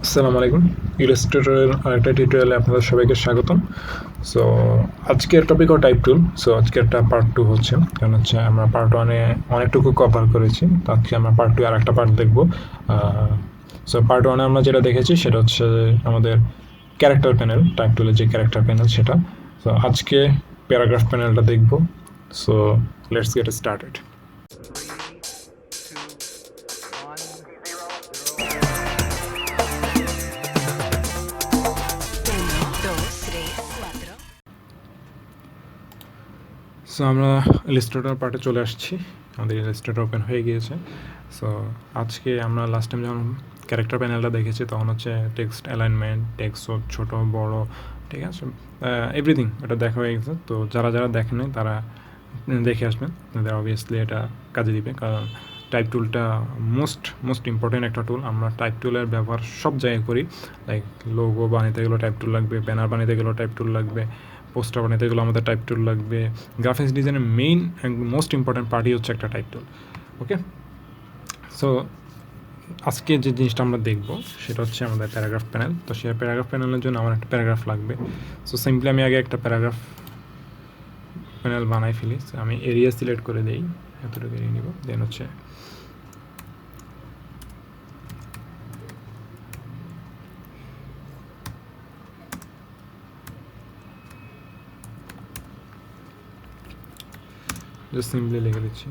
আসসালামু আলাইকুম। ইলাস্ট্রেটরের আরেকটা টিউটোরিয়ালে আপনাদের সবাইকে স্বাগতম। সো আজকের টপিক টাইপ টুল। সো আজকের একটা পার্ট 2 হচ্ছে, কারণ হচ্ছে আমরা পার্ট 1 এ অনেকটুকু কভার করেছি, তো আজকে আমরা পার্ট 2 আরেকটা পার্ট দেখব। সো পার্ট 1 এ আমরা যেটা দেখেছি সেটা হচ্ছে আমাদের ক্যারেক্টার প্যানেল, টাইপ টুলের যে ক্যারেক্টার প্যানেল সেটা। সো আজকে প্যারাগ্রাফ প্যানেলটা দেখব। So let's get started. So আমরা ইলাস্ট্রেটর পার্টে চলে আসছি, আমাদের ইলাস্ট্রেটর ওপেন হয়ে গিয়েছে। সো আজকে আমরা লাস্ট টাইম যখন ক্যারেক্টার প্যানেলটা দেখেছি তখন হচ্ছে টেক্সট অ্যালাইনমেন্ট, টেক্সট ছোটো বড়, ঠিক আছে, এভরিথিং এটা দেখা হয়ে গেছে। তো যারা যারা দেখেনি তারা দেখে আসবেন, আপনাদের অবভিয়াসলি এটা কাজে দিবে, কারণ টাইপ টুলটা মোস্ট ইম্পর্টেন্ট একটা টুল। আমরা টাইপ টুলের ব্যবহার সব জায়গায় করি, লাইক লোগো বানাতে গেলেও টাইপ টুল লাগবে, ব্যানার বানাতে গেলেও টাইপ টুল লাগবে, পোস্টার বানাতে গেলেও আমাদের টাইপ টুল লাগবে। গ্রাফিক্স ডিজাইনের মেইন মোস্ট ইম্পর্টেন্ট পার্টই হচ্ছে একটা টাইপ টুল। ওকে, সো আজকে যে জিনিসটা আমরা দেখব সেটা হচ্ছে আমাদের প্যারাগ্রাফ প্যানেল। তো সেই প্যারাগ্রাফ প্যানেলের জন্য আমার একটা প্যারাগ্রাফ লাগবে। সো সিম্পলি আমি আগে একটা প্যারাগ্রাফ প্যানেল বানাই ফেলি। আমি এরিয়া সিলেক্ট করে দিই, এতটুকু এরিয়া নিব, দেন হচ্ছে জাস্ট সিম্পলি লিখে দিচ্ছি।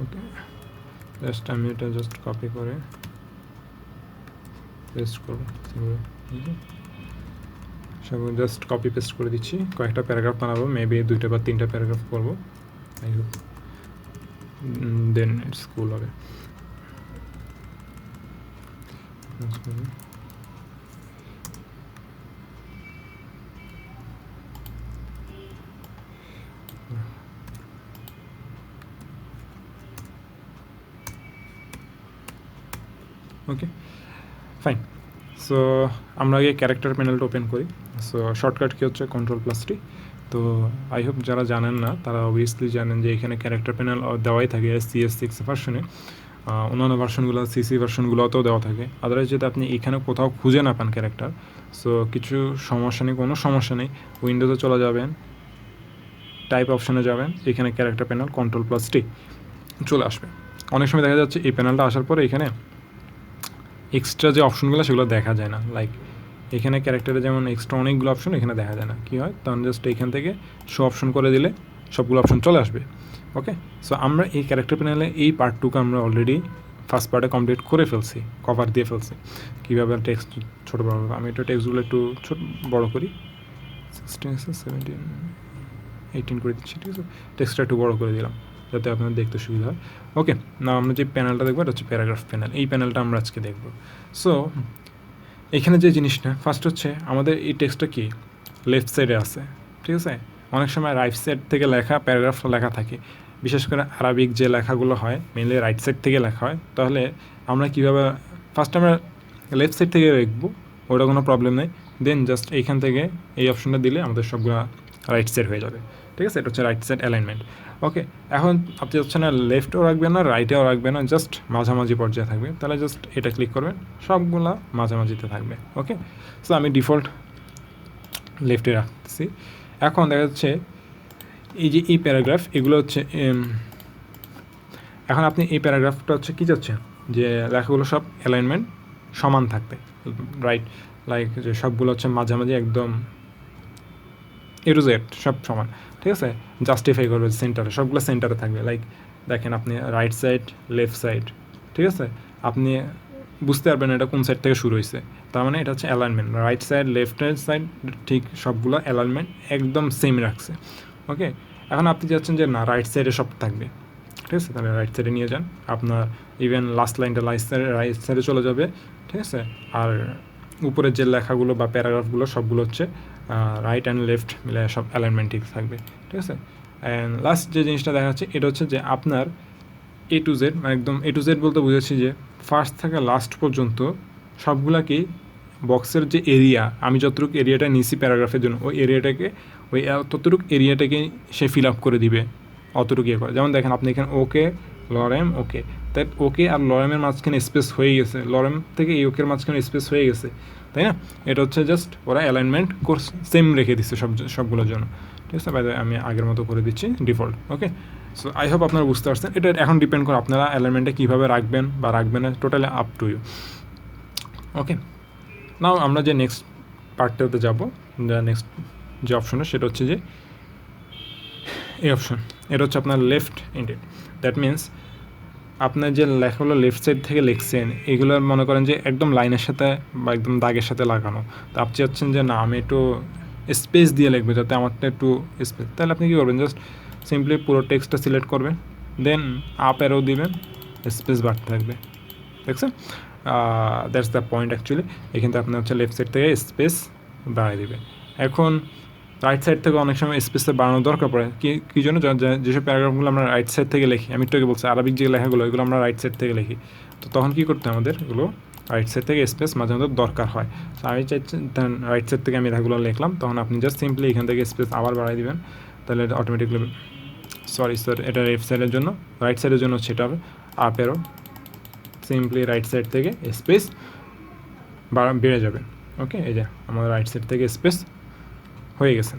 ওকে, জাস্ট আমি এটা জাস্ট কপি করে পেস্ট করবো, সব জাস্ট কপি পেস্ট করে দিচ্ছি। কয়েকটা প্যারাগ্রাফ বানাবো, মেবি 2টা বা 3টা প্যারাগ্রাফ করবো, আই হোপ দেন ইটস কুল হবে। Okay fine. সো আমরা আগে ক্যারেক্টার প্যানেলটা ওপেন করি। সো শর্টকাট কী হচ্ছে Ctrl+T। তো আই হোপ যারা জানেন না তারা অবভিয়াসলি জানেন যে এখানে ক্যারেক্টার প্যানেল দেওয়াই থাকে CS6 ভার্সনে, অন্যান্য ভার্সনগুলো CC ভার্সনগুলোতেও দেওয়া থাকে। আদারওয়াইজ যদি আপনি এখানে কোথাও খুঁজে না পান ক্যারেক্টার, সো কিছু সমস্যা নেই, কোনো সমস্যা নেই, উইন্ডোজে চলে যাবেন, টাইপ অপশানে যাবেন, এখানে ক্যারেক্টার প্যানেল Ctrl+T চলে আসবে। অনেক সময় দেখা যাচ্ছে এই প্যানেলটা আসার পরে এখানে এক্সট্রা যে অপশনগুলো সেগুলো দেখা যায় না, লাইক এখানে ক্যারেক্টারে যেমন এক্সট্রা অনেকগুলো অপশন এখানে দেখা যায় না। কী হয়, তখন জাস্ট এখান থেকে শো অপশন করে দিলে সবগুলো অপশন চলে আসবে। ওকে, সো আমরা এই ক্যারেক্টার প্যানেলে এই পার্টটুকু আমরা অলরেডি ফার্স্ট পার্টে কমপ্লিট করে ফেলছি, কভার দিয়ে ফেলছি। কীভাবে টেক্সট ছোটো বড়ো, আমি একটু টেক্সটগুলো একটু বড়ো করি, 16 17 18 করে দিচ্ছি, ঠিক আছে। টেক্সটটা একটু বড়ো করে দিলাম যাতে আপনার দেখতে সুবিধা হয়। ওকে, না আমরা যে প্যানেলটা দেখবো এটা হচ্ছে প্যারাগ্রাফ প্যানেল। এই প্যানেলটা আমরা আজকে দেখব। সো এখানে যে জিনিসটা ফার্স্ট হচ্ছে, আমাদের এই টেক্সটটা কি লেফট সাইডে আছে, ঠিক আছে। অনেক সময় রাইট সাইড থেকে লেখা প্যারাগ্রাফটা লেখা থাকে, বিশেষ করে আরবিক যে লেখাগুলো হয় মেনলি রাইট সাইড থেকে লেখা হয়। তাহলে আমরা কীভাবে, ফার্স্ট আমরা লেফট সাইড থেকে লিখবো, ওটা কোনো প্রবলেম নেই। দেন জাস্ট এইখান থেকে এই অপশনটা দিলে আমাদের সবগুলো রাইট সাইড হয়ে যাবে, ঠিক আছে। এটা হচ্ছে রাইট সাইড অ্যালাইনমেন্ট। ওকে, এখন আপনি হচ্ছে না লেফটেও রাখবেন না রাইটেও রাখবেন না, জাস্ট মাঝামাঝি পর্যায়ে থাকবে। তাহলে জাস্ট এটা ক্লিক করবেন, সবগুলা মাঝামাঝিতে থাকবে। ওকে, সো আমি ডিফল্ট লেফটে রাখতেছি। এখন দেখা যাচ্ছে এই যে এই প্যারাগ্রাফ, এগুলো হচ্ছে এখন আপনি এই প্যারাগ্রাফটা হচ্ছে কী চাচ্ছেন, যে লেখাগুলো সব অ্যালাইনমেন্ট সমান থাকবে, রাইট, লাইক যে সবগুলো হচ্ছে মাঝামাঝি একদম A to Z সব সমান, ঠিক আছে। জাস্টিফাই করবে সেন্টারে, সবগুলো সেন্টারে থাকবে। লাইক দেখেন আপনি রাইট সাইড লেফট সাইড, ঠিক আছে, আপনি বুঝতে পারবেন এটা কোন সাইড থেকে শুরু হয়েছে। তার মানে এটা হচ্ছে alignment, right side left hand side ঠিক সবগুলো অ্যালাইনমেন্ট একদম সেম রাখছে। ওকে, এখন আপনি চাচ্ছেন যে না রাইট সাইডে সব থাকবে, ঠিক আছে, তাহলে রাইট সাইডে নিয়ে যান। আপনার ইভেন লাস্ট লাইনটা রাইট সাইডে চলে যাবে, ঠিক আছে। আর উপরের যে লেখাগুলো বা প্যারাগ্রাফগুলো সবগুলো হচ্ছে রাইট অ্যান্ড লেফট মিলে সব অ্যালাইনমেন্ট ঠিক থাকবে, ঠিক আছে। অ্যান্ড লাস্ট যে জিনিসটা দেখা যাচ্ছে এটা হচ্ছে যে আপনার A to Z, মানে একদম A to Z বলতে বুঝেছি যে ফার্স্ট থেকে লাস্ট পর্যন্ত সবগুলাকেই বক্সের যে এরিয়া, আমি যতটুকু এরিয়াটা নিছি প্যারাগ্রাফের জন্য, ওই এরিয়াটাকে ততটুকু এরিয়াটাকে সে ফিল আপ করে দিবে, অতটুকু ইয়ে করে। যেমন দেখেন আপনি এখানে ওকে লরেম ওকে, তাই ওকে আর লরেমের মাঝখানে স্পেস হয়ে গেছে, লরেম থেকে এই ওকের মাঝখানে স্পেস হয়ে গেছে, তাই না? এটা হচ্ছে জাস্ট ওরা অ্যালাইনমেন্ট কোর্স সেম রেখে দিচ্ছে সবগুলোর জন্য, ঠিক আছে? বাইরে আমি আগের মতো করে দিচ্ছি default. Okay, so I hope আপনারা বুঝতে পারছেন। এটা এখন ডিপেন্ড করে আপনারা অ্যালাইনমেন্টে কীভাবে রাখবেন বা রাখবেন না, টোটালি আপ টু ইউ। ওকে, নাও আমরা যে নেক্সট পার্টটাতে যাবো, নেক্সট যে অপশনটা সেটা হচ্ছে যে এই অপশন, এটা হচ্ছে আপনার লেফট ইন্ডেড। দ্যাট মিনস আপনার যে লেখাগুলো লেফট সাইড থেকে লিখছেন এগুলো মনে করেন যে একদম লাইনের সাথে বা একদম দাগের সাথে লাগানো, তো আপনি চাচ্ছেন যে না আমি একটু স্পেস দিয়ে লিখবো যাতে আমারটা একটু স্পেস, তাহলে আপনি কী করবেন, জাস্ট সিম্পলি পুরো টেক্সটটা সিলেক্ট করবেন, দেন আপ অ্যারো দিবেন, স্পেস বাড়তে থাকবে, দেখছেন? That's the point actually. এখান থেকে আপনি হচ্ছে লেফট সাইড থেকে স্পেস বাড়িয়ে দেবেন। এখন রাইট সাইড থেকে অনেক সময় স্পেসে বাড়ানোর দরকার পড়ে, কী জন্য? যেসব প্যারাগ্রাফগুলো আমরা রাইট সাইড থেকে লিখি, আমি একটু আগে বলছি আরবিক যে লেখাগুলো এগুলো আমরা রাইট সাইড থেকে লিখি, তো তখন কী করতে আমাদের এগুলো রাইট সাইড থেকে স্পেস মাঝে মধ্যে দরকার হয়। তো আমি চাইছি রাইট সাইড থেকে আমি লেখাগুলো লিখলাম, তখন আপনি জাস্ট সিম্পলি এখান থেকে স্পেস আবার বাড়াই দিবেন, তাহলে অটোমেটিকলি, সরি স্যার এটা লেফট সাইডের জন্য, রাইট সাইডের জন্য সেটা হবে up arrow, simply right side থেকে স্পেস বেড়ে যাবে। ওকে, এই যে আমাদের রাইট সাইড থেকে স্পেস হয়ে গেছে।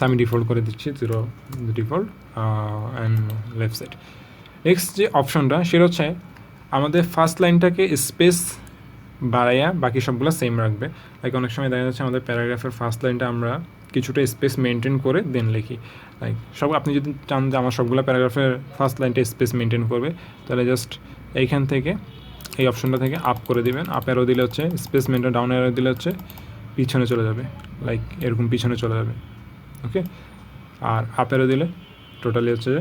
আমি ডিফল্ট করে দিচ্ছি 0 default and left side. Next যে অপশনটা সেটা হচ্ছে আমাদের ফার্স্ট লাইনটাকে স্পেস বাড়াইয়া বাকি সবগুলো সেম রাখবে। লাইক অনেক সময় দেখা যাচ্ছে আমাদের প্যারাগ্রাফের ফার্স্ট লাইনটা আমরা কিছুটা স্পেস মেনটেন করে দেন লিখি, লাইক সব আপনি যদি চান যে আমার সবগুলো প্যারাগ্রাফের ফার্স্ট লাইনটা স্পেস মেনটেন করবে, তাহলে জাস্ট এইখান থেকে এই অপশনটা থেকে আপ করে দিবেন, আপ অ্যারো দিলে হচ্ছে স্পেস মেনটেন, ডাউন অ্যারো দিলে হচ্ছে পিছনে চলে যাবে, লাইক এরকম পিছনে চলে যাবে। ওকে, আর আপ অ্যারো দিলে টোটালি হচ্ছে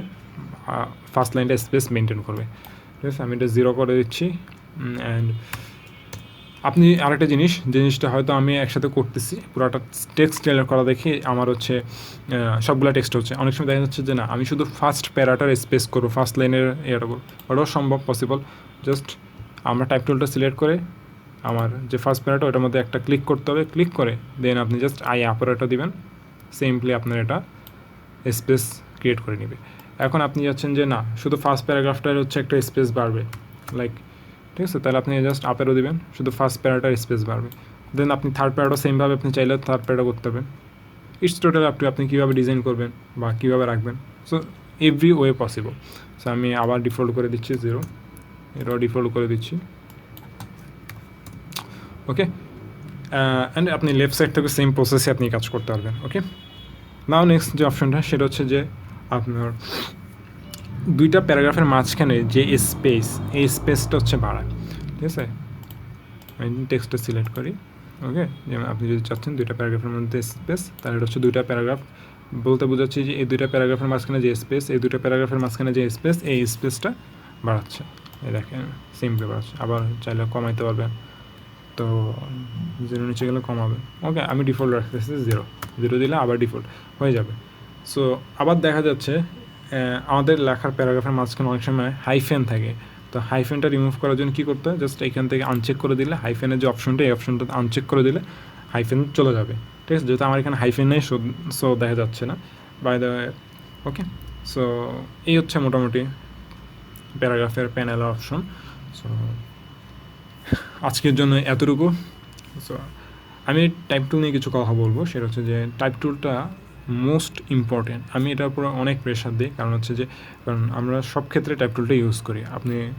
ফার্স্ট লাইনটা স্পেস মেনটেন করবে, ঠিক আছে? আমি এটা 0 করে দিচ্ছি। অ্যান্ড আপনি আরেকটা জিনিসটা হয়তো আমি একসাথে করতেছি, পুরোটা টেক্সট টেলার করা দেখে আমার হচ্ছে সবগুলো টেক্সট হচ্ছে, অনেক সময় দেখা যাচ্ছে যে না আমি শুধু ফার্স্ট প্যারাটার স্পেস করবো, ফার্স্ট লাইনের এটা করবো, ওটাও সম্ভব, পসিবল। জাস্ট আমরা টাইপ টুলটা সিলেক্ট করে আমার যে ফার্স্ট প্যারাটা ওটার মধ্যে একটা ক্লিক করতে হবে, ক্লিক করে দেন আপনি জাস্ট অপারেটর দিবেন, সিম্পলি আপনার এটা স্পেস ক্রিয়েট করে নেবে। এখন আপনি যাচ্ছেন যে না শুধু ফার্স্ট প্যারাগ্রাফটার হচ্ছে একটা স্পেস বাড়বে, লাইক ঠিক আছে, তাহলে আপনি জাস্ট আপেরও দিবেন, শুধু ফার্স্ট প্যারাটার স্পেস বাড়বে। দেন আপনি থার্ড প্যারাটা সেমভাবে আপনি চাইলে থার্ড প্যারাটা করতে পারবেন। ইটস টোটাল আপনি কীভাবে ডিজাইন করবেন বা কীভাবে রাখবেন, so every way possible. So আমি আবার ডিফল্ট করে দিচ্ছি 0, এটাও ডিফল্ট করে দিচ্ছি। ওকে, অ্যান্ড আপনি লেফট সাইড থেকে সেম প্রসেসে আপনি কাজ করতে পারবেন। ওকে, নাও নেক্সট যে অপশনটা সেটা হচ্ছে যে আপনার দুইটা প্যারাগ্রাফের মাঝখানে যে স্পেস, এই স্পেসটা হচ্ছে বাড়ায়, ঠিক আছে? আমি টেক্সটটা সিলেক্ট করি। ওকে, যেমন আপনি যদি চাচ্ছেন দুইটা প্যারাগ্রাফের মধ্যে স্পেস, তাহলে এটা হচ্ছে দুইটা প্যারাগ্রাফ বলতে বোঝাচ্ছি যে এই দুইটা প্যারাগ্রাফের মাঝখানে যে স্পেস, এই দুইটা প্যারাগ্রাফের মাঝখানে যে স্পেস, এই স্পেসটা বাড়াচ্ছে, এই দেখেন সিম্পলি বাড়াচ্ছে। আবার চাইলে কমাইতে পারবেন, তো 0 নিচে গেলে কমাবেন। ওকে, আমি ডিফল্ট রাখতেছি 0 দিলে আবার ডিফল্ট হয়ে যাবে। সো আবার দেখা যাচ্ছে আমাদের লেখার প্যারাগ্রাফের মাঝখানে অনেক সময় হাইফেন থাকে, তো হাইফেনটা রিমুভ করার জন্য কী করতে হয়, জাস্ট এখান থেকে আনচেক করে দিলে হাইফেনের যে অপশনটা, এই অপশনটা আনচেক করে দিলে হাইফেন চলে যাবে, ঠিক আছে? যেহেতু আমার এখানে হাইফেন নেই, সো দেখা যাচ্ছে না, by the way. Okay, so এই হচ্ছে মোটামুটি প্যারাগ্রাফের প্যানেল অপশন। সো আজকের জন্য এতটুকু। সো আমি টাইপ টুল নিয়ে কিছু কথা বলবো, সেটা হচ্ছে যে টাইপ টুলটা মোস্ট ইম্পর্টেন্ট। আমি এটার উপরে অনেক প্রেশার দিই, কারণ হচ্ছে যে কারণ আমরা সব ক্ষেত্রে টাইপ টুলটা ইউজ করি।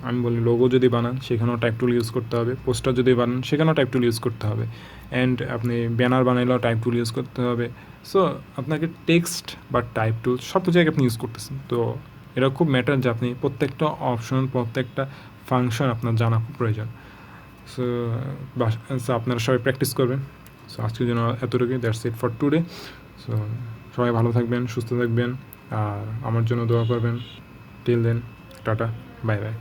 আমি বলি লোগো যদি বানান সেখানেও টাইপ টুল ইউজ করতে হবে, পোস্টার যদি বানান সেখানেও টাইপ টুল ইউজ করতে হবে, অ্যান্ড আপনি ব্যানার বানাইলেও টাইপ টুল ইউজ করতে হবে। সো আপনাকে টেক্সট বা টাইপ টুল সব জায়গায় আপনি ইউজ করতেছেন, তো এটা খুব ম্যাটার যে আপনি প্রত্যেকটা অপশন, প্রত্যেকটা ফাংশন আপনার জানা খুব প্রয়োজন। সো আপনারা সবাই প্র্যাকটিস করবেন। সো আজকের জন্য এতটুকুই, that's it for today. So সবাই ভালো থাকবেন, সুস্থ থাকবেন, আর আমার জন্য দোয়া করবেন। Till then, tata, bye by.